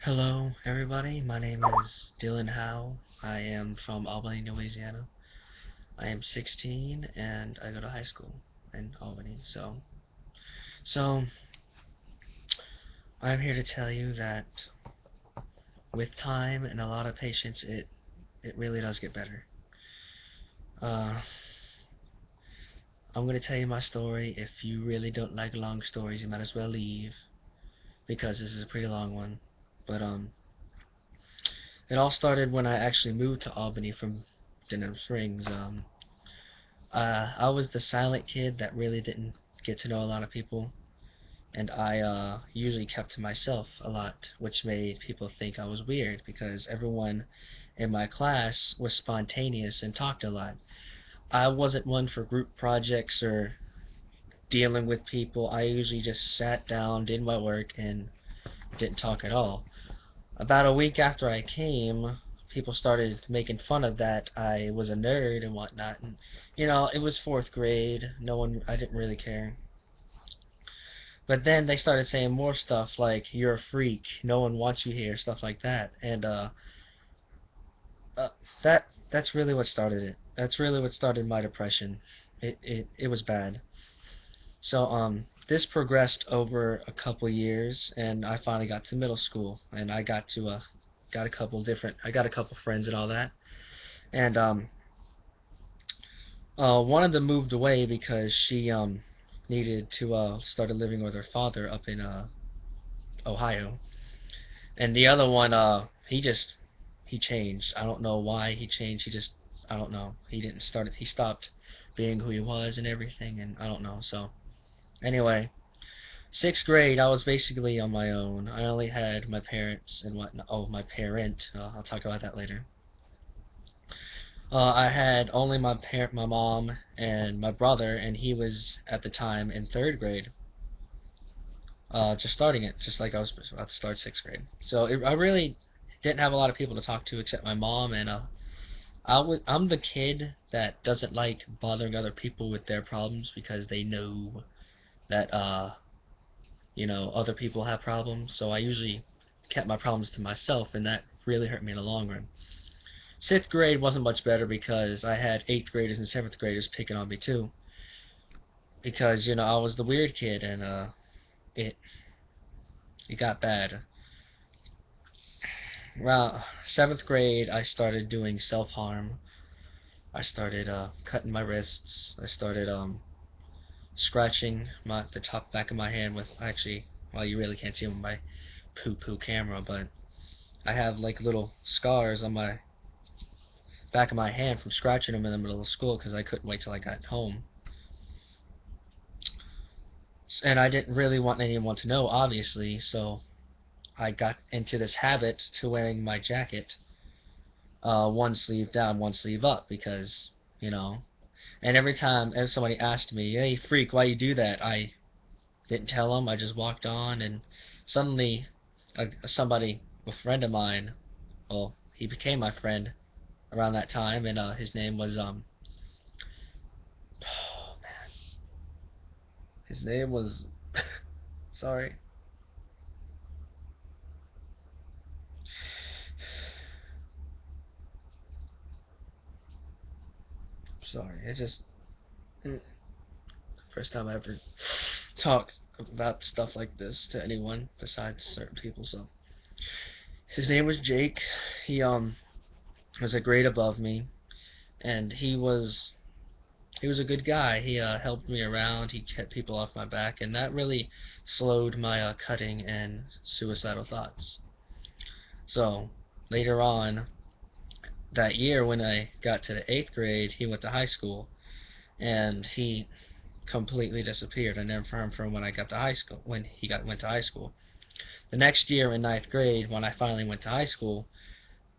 Hello, everybody. My name is Dylan Howe. I am from Albany, Louisiana. I am 16 and I go to high school in Albany. So I'm here to tell you that with time and a lot of patience, it really does get better. Uh, I'm going to tell you my story. If you really don't like long stories, you might as well leave because this is a pretty long one. But it all started when I actually moved to Albany from Denham Springs. I was the silent kid that really didn't get to know a lot of people, and I usually kept to myself a lot, which made people think I was weird because everyone in my class was spontaneous and talked a lot. I wasn't one for group projects or dealing with people. I usually just sat down, did my work, and didn't talk at all. About a week after I came, people started making fun of that I was a nerd and whatnot. And it was fourth grade. I didn't really care. But then they started saying more stuff like "you're a freak," "no one wants you here," stuff like that. And uh, that's really what started it. That's really what started my depression. It was bad. So this progressed over a couple years, and I finally got to middle school, and I got a couple friends and all that. And one of them moved away because she needed to started living with her father up in Ohio. And the other one, he changed. I don't know why he changed. I don't know. He stopped being who he was and everything, and I don't know. So anyway, sixth grade, I was basically on my own. I only had my parents and whatnot. Oh, my parent. I'll talk about that later. I had only my mom, and my brother, and he was at the time in third grade. Just starting it, just like I was about to start sixth grade. I really didn't have a lot of people to talk to except my mom, and I'm the kid that doesn't like bothering other people with their problems because they know that other people have problems. So I usually kept my problems to myself, and that really hurt me in the long run. Sixth grade wasn't much better because I had eighth graders and seventh graders picking on me too. Because I was the weird kid, and it it got bad. Around seventh grade, I started doing self-harm. I started cutting my wrists. I started scratching the top back of my hand with actually, well, you really can't see them on my poo-poo camera, but I have like little scars on my back of my hand from scratching them in the middle of school because I couldn't wait till I got home. And I didn't really want anyone to know, obviously, so I got into this habit to wearing my jacket one sleeve down, one sleeve up because, you know, and every time if somebody asked me, "Hey, freak, why you do that?" I didn't tell them. I just walked on, and suddenly, a friend of mine, well, he became my friend around that time, and his name was oh man, his name was sorry, sorry. It just first time I ever talked about stuff like this to anyone besides certain people. So his name was Jake. He was a grade above me, and he was a good guy. He helped me around. He kept people off my back, and that really slowed my cutting and suicidal thoughts. So later on that year, when I got to the eighth grade, he went to high school, and he completely disappeared. I never heard him from when I got to high school. When went to high school, the next year in ninth grade, when I finally went to high school,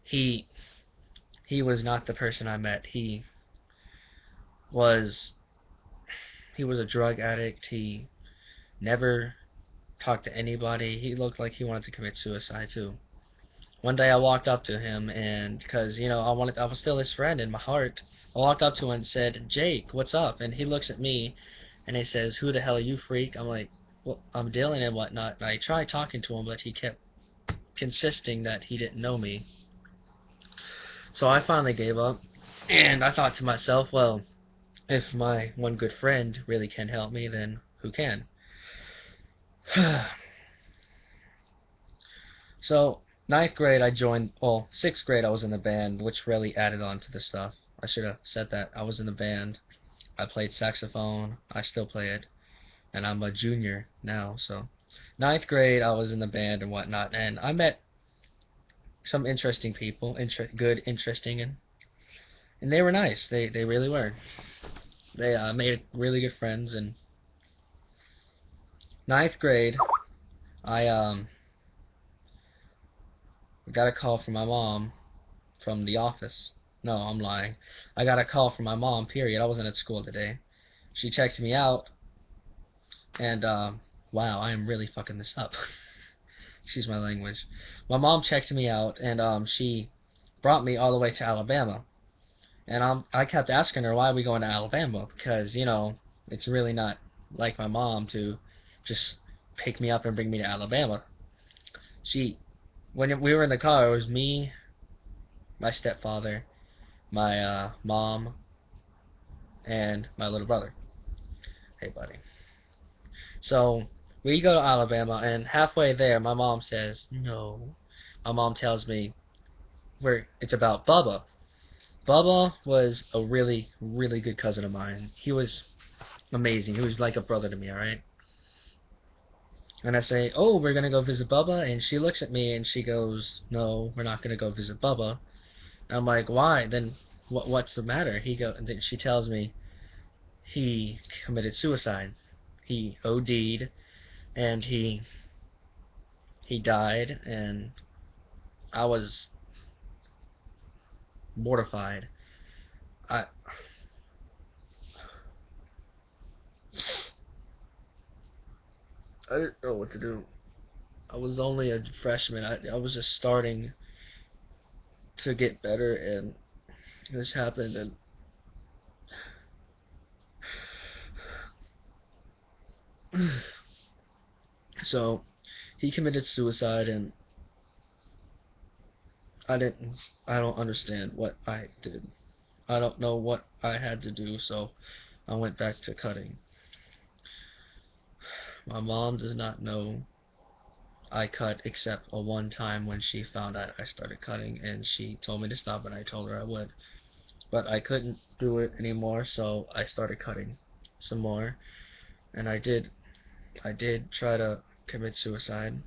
he he was not the person I met. Was he was a drug addict. He never talked to anybody. He looked like he wanted to commit suicide too. One day I walked up to him, and because I was still his friend in my heart, I walked up to him and said, "Jake, what's up?" And he looks at me and he says, "Who the hell are you, freak?" I'm like, "Well, I'm Dylan and whatnot." And I tried talking to him, but he kept consisting that he didn't know me. So I finally gave up, and I thought to myself, well, if my one good friend really can help me, then who can? So, ninth grade I joined, well, sixth grade I was in the band, which really added on to the stuff. I should have said that. I was in the band. I played saxophone. I still play it. And I'm a junior now, so. Ninth grade I was in the band and whatnot, and I met some interesting people, good, interesting, and they were nice. They really were. They made really good friends. And ninth grade, I got a call from my mom from the office. No, I'm lying. I got a call from my mom, period. I wasn't at school today. She checked me out, and wow, I am really fucking this up. Excuse my language. My mom checked me out, and she brought me all the way to Alabama. And I kept asking her, why are we going to Alabama? Because, you know, it's really not like my mom to just pick me up and bring me to Alabama. When we were in the car, it was me, my stepfather, my mom, and my little brother. Hey, buddy. So we go to Alabama, and halfway there, my mom says, no. My mom tells me it's about Bubba. Bubba was a really, really good cousin of mine. He was amazing. He was like a brother to me, alright? And I say, oh, we're going to go visit Bubba? And she looks at me and she goes, no, we're not going to go visit Bubba. And I'm like, why? Then what's the matter? And then she tells me he committed suicide. He OD'd, and he died, and I was mortified. I I didn't know what to do. I was only a freshman. I was just starting to get better, and this happened. And so he committed suicide, and I didn't I don't understand what I did. I don't know what I had to do, so I went back to cutting. My mom does not know I cut except a one time when she found out I started cutting, and she told me to stop, and I told her I would. But I couldn't do it anymore, so I started cutting some more. And I did try to commit suicide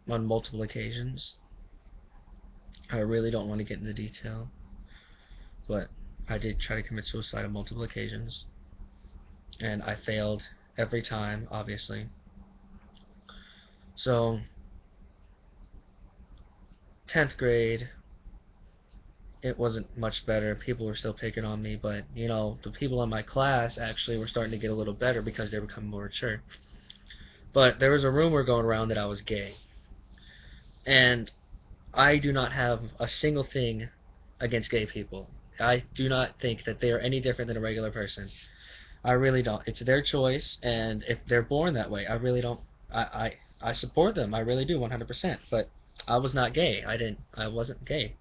on multiple occasions. I really don't want to get into detail, but I did try to commit suicide on multiple occasions, and I failed every time, obviously. So, 10th grade, it wasn't much better. People were still picking on me, but, you know, the people in my class actually were starting to get a little better because they were becoming more mature. But there was a rumor going around that I was gay. And I do not have a single thing against gay people. I do not think that they are any different than a regular person. I really don't. It's their choice, and if they're born that way, I really don't. I support them. I really do, 100%. But I was not gay. I wasn't gay.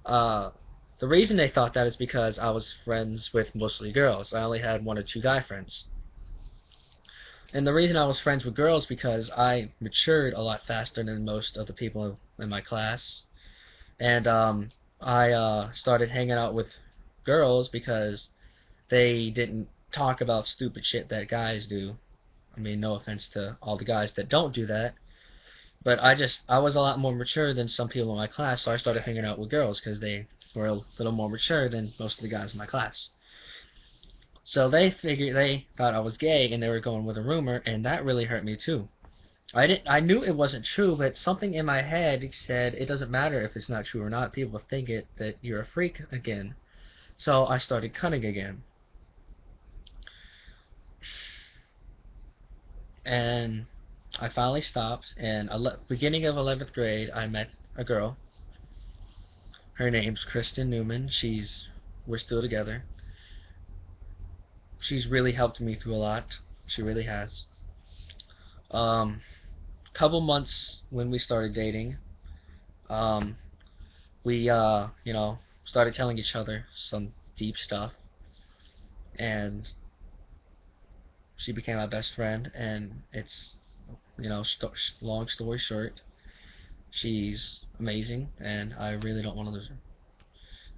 Uh, the reason they thought that is because I was friends with mostly girls. I only had one or two guy friends. And the reason I was friends with girls because I matured a lot faster than most of the people in my class. And I started hanging out with girls because they didn't talk about stupid shit that guys do. I mean, no offense to all the guys that don't do that, but I was a lot more mature than some people in my class, so I started hanging out with girls because they were a little more mature than most of the guys in my class. So they thought I was gay, and they were going with a rumor, and that really hurt me too. I knew it wasn't true, but something in my head said it doesn't matter if it's not true or not. People think that you're a freak again. So I started cutting again. And I finally stopped, and beginning of 11th grade, I met a girl. Her name's Kristen Newman. We're still together. She's really helped me through a lot. She really has. Um, couple months when we started dating, um, we you know, started telling each other some deep stuff, and she became my best friend. And it's, you know, long story short, she's amazing, and I really don't want to lose her.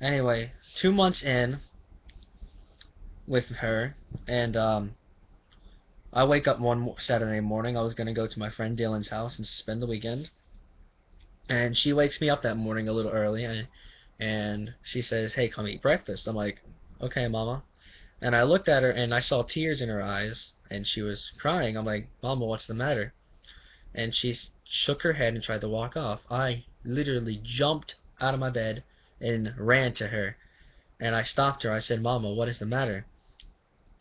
Anyway, 2 months in with her, and I wake up one Saturday morning. I was gonna go to my friend Dylan's house and spend the weekend, and she wakes me up that morning a little early, and she says, "Hey, come eat breakfast." I'm like, "Okay, mama." And I looked at her and I saw tears in her eyes, and she was crying. I'm like, "Mama, what's the matter?" And she shook her head and tried to walk off. I literally jumped out of my bed and ran to her, and I stopped her. I said, "Mama, what is the matter?"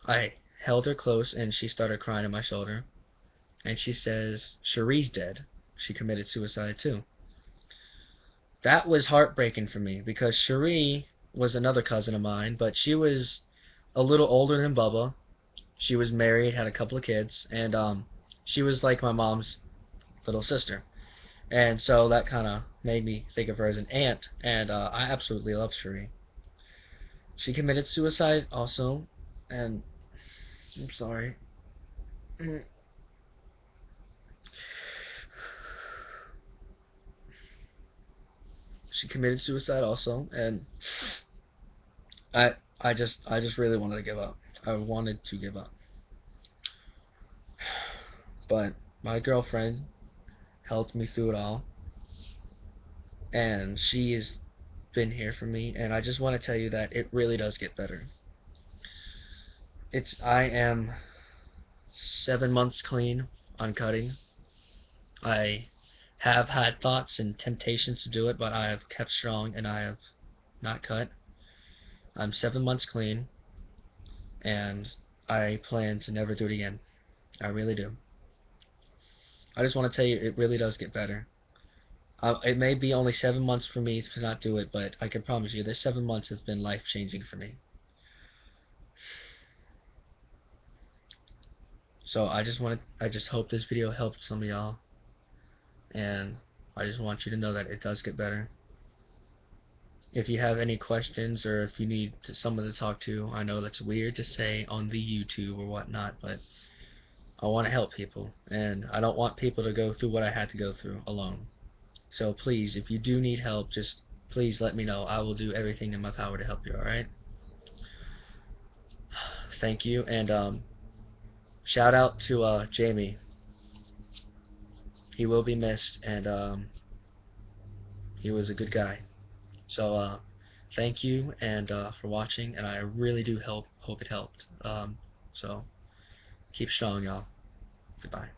I held her close, and she started crying on my shoulder, and she says, "Cherie's dead. She committed suicide too." That was heartbreaking for me because Cherie was another cousin of mine, but she was a little older than Bubba. She was married, had a couple of kids, and she was like my mom's little sister. And so that kind of made me think of her as an aunt, and I absolutely love Cherie. She committed suicide also, and I'm sorry. She committed suicide also, and I just really wanted to give up. I wanted to give up. But my girlfriend helped me through it all, and she has been here for me, and I just want to tell you that it really does get better. I am 7 months clean on cutting. I have had thoughts and temptations to do it, but I have kept strong and I have not cut. I'm 7 months clean, and I plan to never do it again. I really do. I just want to tell you, it really does get better. It may be only 7 months for me to not do it, but I can promise you, this 7 months have been life changing for me. So I just hope this video helped some of y'all, and I just want you to know that it does get better. If you have any questions or if you need someone to talk to, I know that's weird to say on the YouTube or whatnot, but I want to help people, and I don't want people to go through what I had to go through alone. So please, if you do need help, just please let me know. I will do everything in my power to help you, alright? Thank you, and shout out to Jamie. He will be missed, and he was a good guy. So thank you and for watching, and I really do hope it helped. So keep strong, y'all. Goodbye.